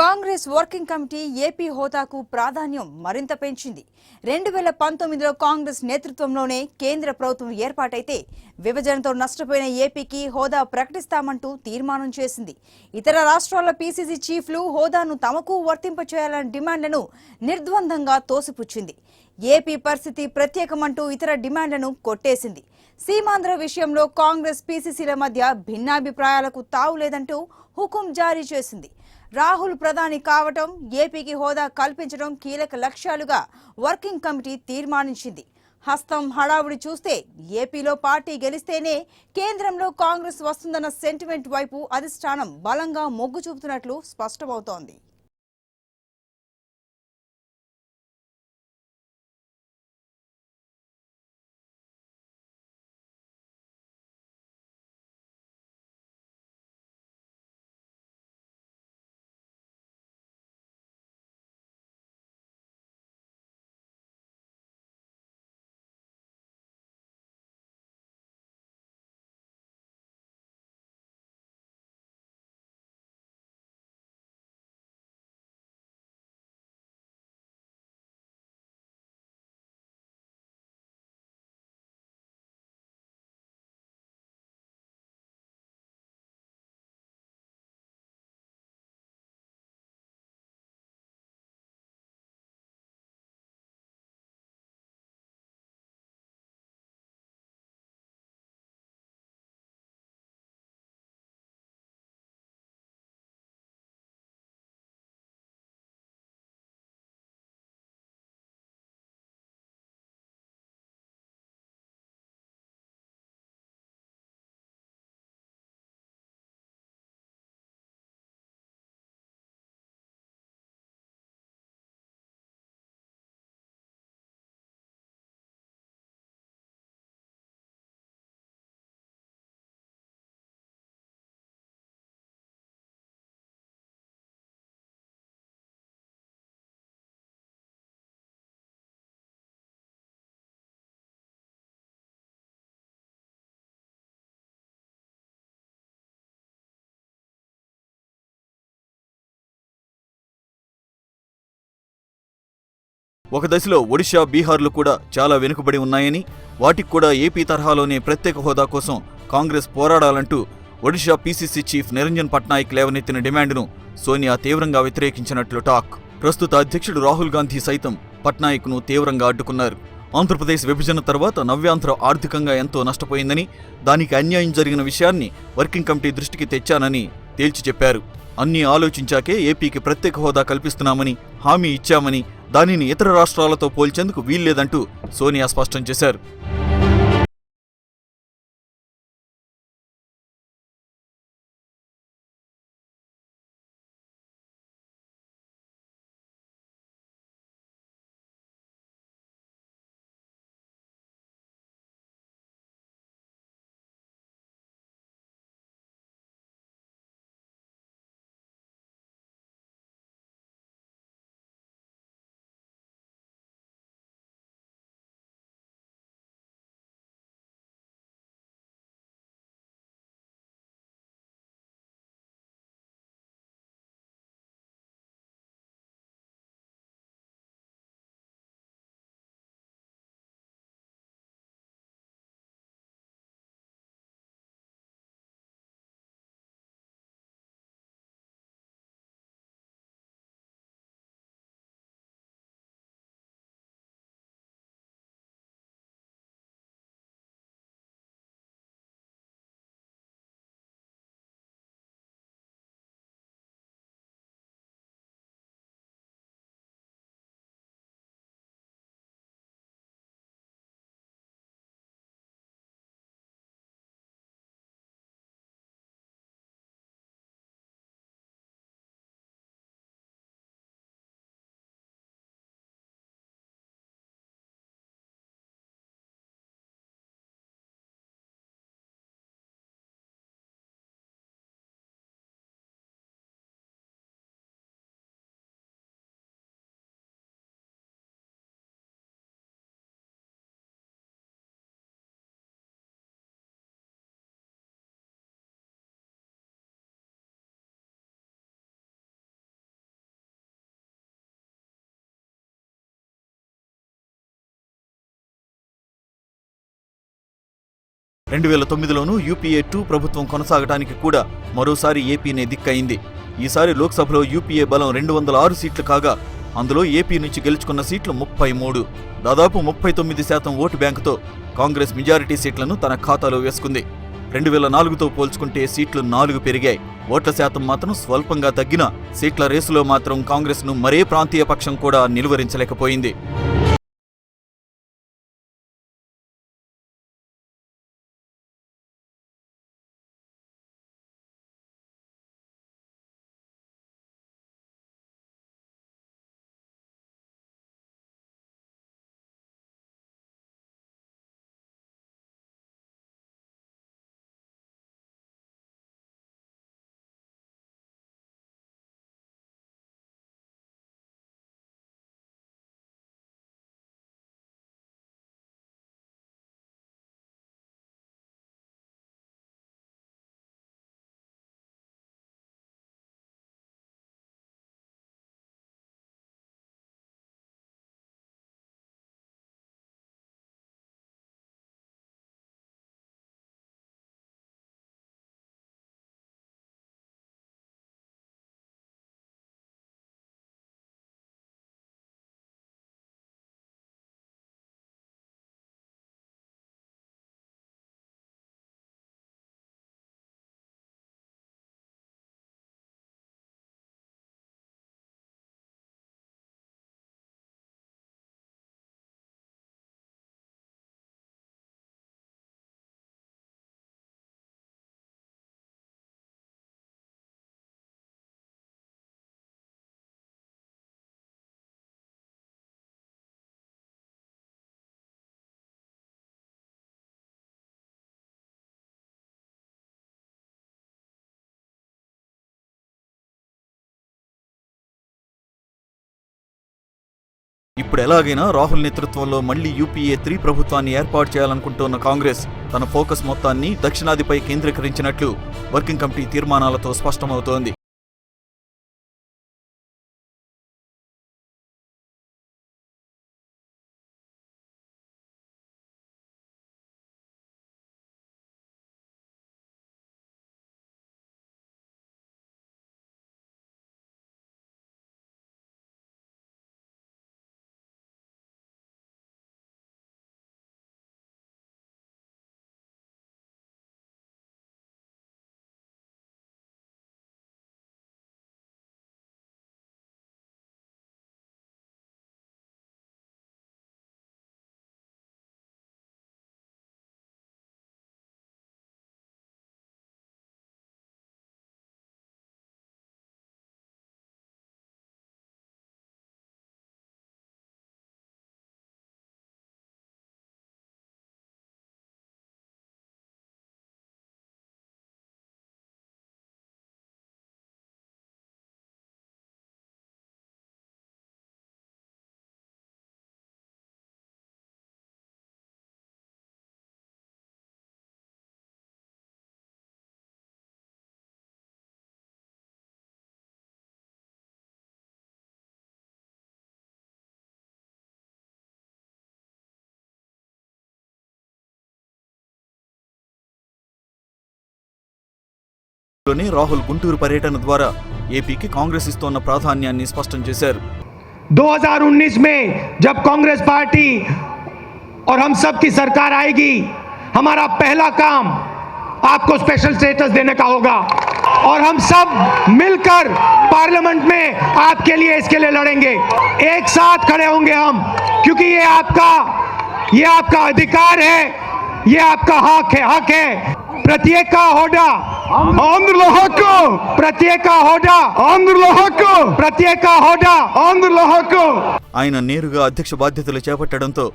Congress working committee AP హోదాకు ప్రాధాన్యం మరింత పెంచింది. 2019లో కాంగ్రెస్ నేతృత్వంలోనే కేంద్ర ప్రభుత్వం ఏర్పాటైతే విభజనతో నష్టపోయిన ఏపీకి హోదా ప్రకటిస్తామంటూ తీర్మానం చేసింది. ఇతర రాష్ట్రాల పీసీసీ చీఫ్లు హోదాను తమకు వర్తింపచేయాలన్న డిమాండ్లను నిర్ద్వందంగా తోసిపుచ్చింది. ఏపీ పరిస్థితి ప్రత్యేకమంటూ ఇతర డిమాండ్లను కొట్టేసింది. సీమాంధ్ర విషయంలో కాంగ్రెస్ పీసీసీల మధ్య భిన్నాభిప్రాయాలకు తావులేదంటూ హుకుం జారీ చేసింది. రాహుల్ ప్రధాని కావటం, ఏపీకి హోదా కల్పించడం కీలక లక్ష్యాలుగా వర్కింగ్ కమిటీ తీర్మానించింది. హస్తం హడావుడి చూస్తే ఏపీలో పార్టీ గెలిస్తేనే కేంద్రంలో కాంగ్రెస్ వస్తుందన్న సెంటిమెంట్ వైపు అధిష్టానం బలంగా మొగ్గు చూపుతున్నట్లు స్పష్టమవుతోంది. ఒక దశలో ఒడిశా, బీహార్లు కూడా చాలా వెనుకబడి ఉన్నాయని, వాటికి కూడా ఏపీ తరహాలోనే ప్రత్యేక హోదా కోసం కాంగ్రెస్ పోరాడాలంటూ ఒడిశా పీసీసీ చీఫ్ నిరంజన్ పట్నాయక్ లేవనెత్తిన డిమాండ్ను సోనియా తీవ్రంగా వ్యతిరేకించినట్లు టాక్. ప్రస్తుత అధ్యక్షుడు రాహుల్ గాంధీ సైతం పట్నాయక్ను తీవ్రంగా అడ్డుకున్నారు. ఆంధ్రప్రదేశ్ విభజన తర్వాత నవ్యాంధ్ర ఆర్థికంగా ఎంతో నష్టపోయిందని, దానికి అన్యాయం జరిగిన విషయాన్ని వర్కింగ్ కమిటీ దృష్టికి తెచ్చానని తేల్చి చెప్పారు. అన్నీ ఆలోచించాకే ఏపీకి ప్రత్యేక హోదా కల్పిస్తున్నామని హామీ ఇచ్చామని, దానిని ఇతర రాష్ట్రాలతో పోల్చేందుకు వీల్లేదంటూ సోనియా స్పష్టం చేశారు. 2009లోనూ యూపీఏ 2 ప్రభుత్వం కొనసాగడానికి కూడా మరోసారి ఏపీనే దిక్కయింది. ఈసారి లోక్సభలో యూపీఏ బలం 206 సీట్లు కాగా అందులో ఏపీ నుంచి గెలుచుకున్న సీట్లు 33. దాదాపు 39% ఓటు బ్యాంకుతో కాంగ్రెస్ మెజారిటీ సీట్లను తన ఖాతాలో వేసుకుంది. 2004తో పోల్చుకుంటే సీట్లు 4 పెరిగాయి. ఓట్ల శాతం మాత్రం స్వల్పంగా తగ్గినా సీట్ల రేసులో మాత్రం కాంగ్రెస్ను మరే ప్రాంతీయ పక్షం కూడా నిలువరించలేకపోయింది. ఇప్పుడు ఎలాగైనా రాహుల్ నేతృత్వంలో మళ్లీ యూపీఏ 3 ప్రభుత్వాన్ని ఏర్పాటు చేయాలనుకుంటున్న కాంగ్రెస్ తన ఫోకస్ మొత్తాన్ని దక్షిణాదిపై కేంద్రీకరించినట్లు వర్కింగ్ కమిటీ తీర్మానాలతో స్పష్టమవుతోంది. రాహుల్ గుంటూరు పర్యటన ద్వారా ఏపీకి కాంగ్రెస్ ఇస్తున్న ప్రాధాన్యాన్ని స్పష్టం చేశారు. 2019 में जब कांग्रेस पार्टी और हम सब की सरकार आएगी, हमारा पहला काम आपको स्पेशल स्टेटस देने का होगा और हम सब मिलकर पार्लियामेंट में आपके लिए इसके लिए लड़ेंगे. एक साथ खड़े होंगे हम, क्योंकि ये आपका अधिकार है, ये आपका हक है. प्रत्येक का होड़ा आंध्र हक्कु, प्रत्येक का होड़ा आंध्र हक्कु, प्रत्येक का होड़ा आंध्र हक्कु. ఆయన నేరుగా అధ్యక్ష బాధ్యతలు చేపట్టడంతో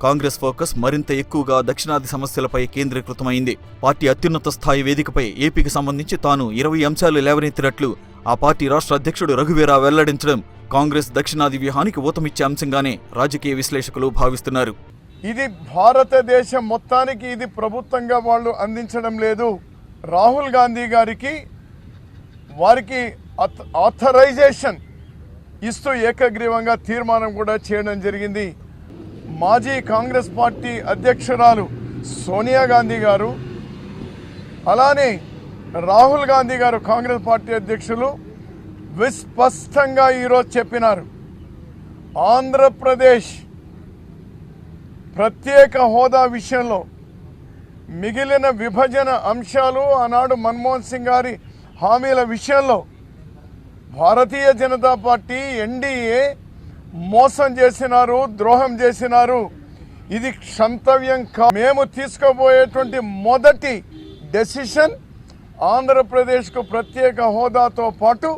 కాంగ్రెస్ ఫోకస్ మరింత ఎక్కువగా దక్షిణాది సమస్యలపై కేంద్రీకృతమైంది. పార్టీ అత్యున్నత స్థాయి వేదికపై ఏపీకి సంబంధించి తాను 20 అంశాలు లేవనెత్తినట్లు ఆ పార్టీ రాష్ట్ర అధ్యక్షుడు రఘువీరా వెల్లడించడం కాంగ్రెస్ దక్షిణాది వ్యూహానికి ఊతమిచ్చే అంశంగానే రాజకీయ విశ్లేషకులు భావిస్తున్నారు. ఇది భారతదేశం మొత్తానికి ఇది ప్రభుత్వంగా వాళ్ళు అందించడం లేదు. రాహుల్ గాంధీ గారికి వారికి ఆథరైజేషన్ ఇస్తూ ఏకగ్రీవంగా తీర్మానం కూడా చేయడం జరిగింది. మాజీ కాంగ్రెస్ పార్టీ అధ్యక్షురాలు సోనియా గాంధీ గారు, అలానే రాహుల్ గాంధీ గారు కాంగ్రెస్ పార్టీ అధ్యక్షులు విస్పష్టంగా ఈరోజు చెప్పినారు, ఆంధ్రప్రదేశ్ ప్రత్యేక హోదా విషయంలో మిగిలిన విభజన అంశాలు, ఆనాడు మన్మోహన్ సింగ్ గారి హామీల విషయంలో భారతీయ జనతా పార్టీ ఎన్డీఏ మోసం చేసినారు, ద్రోహం చేసినారు. ఇది క్షంతవ్యం. మేము తీసుకోబోయేటువంటి మొదటి డెసిషన్ ఆంధ్రప్రదేశ్కు ప్రత్యేక హోదాతో పాటు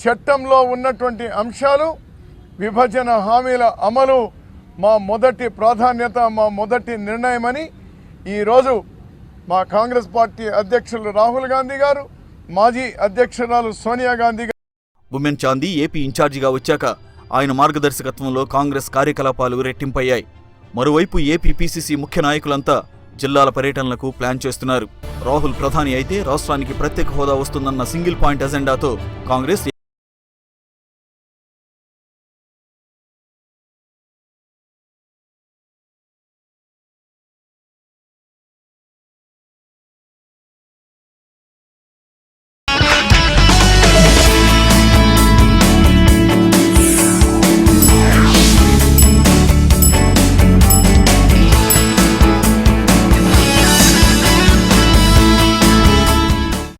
చట్టంలో ఉన్నటువంటి అంశాలు, విభజన హామీల అమలు మా మొదటి ప్రాధాన్యత, మా మొదటి నిర్ణయమని ఈరోజు మా కాంగ్రెస్ పార్టీ అధ్యక్షులు రాహుల్ గాంధీ గారు, మాజీ అధ్యక్షురాలు సోనియా గాంధీ గారు. బుమెన్ చాందీ ఏపీ ఇన్ఛార్జిగా వచ్చాక ఆయన మార్గదర్శకత్వంలో కాంగ్రెస్ కార్యకలాపాలు రెట్టింపయ్యాయి. మరోవైపు ఏపీ పీసీసీ ముఖ్య నాయకులంతా జిల్లాల పర్యటనలకు ప్లాన్ చేస్తున్నారు. రాహుల్ ప్రధాని అయితే రాష్ట్రానికి ప్రత్యేక హోదా వస్తుందన్న సింగిల్ పాయింట్ ఎజెండాతో కాంగ్రెస్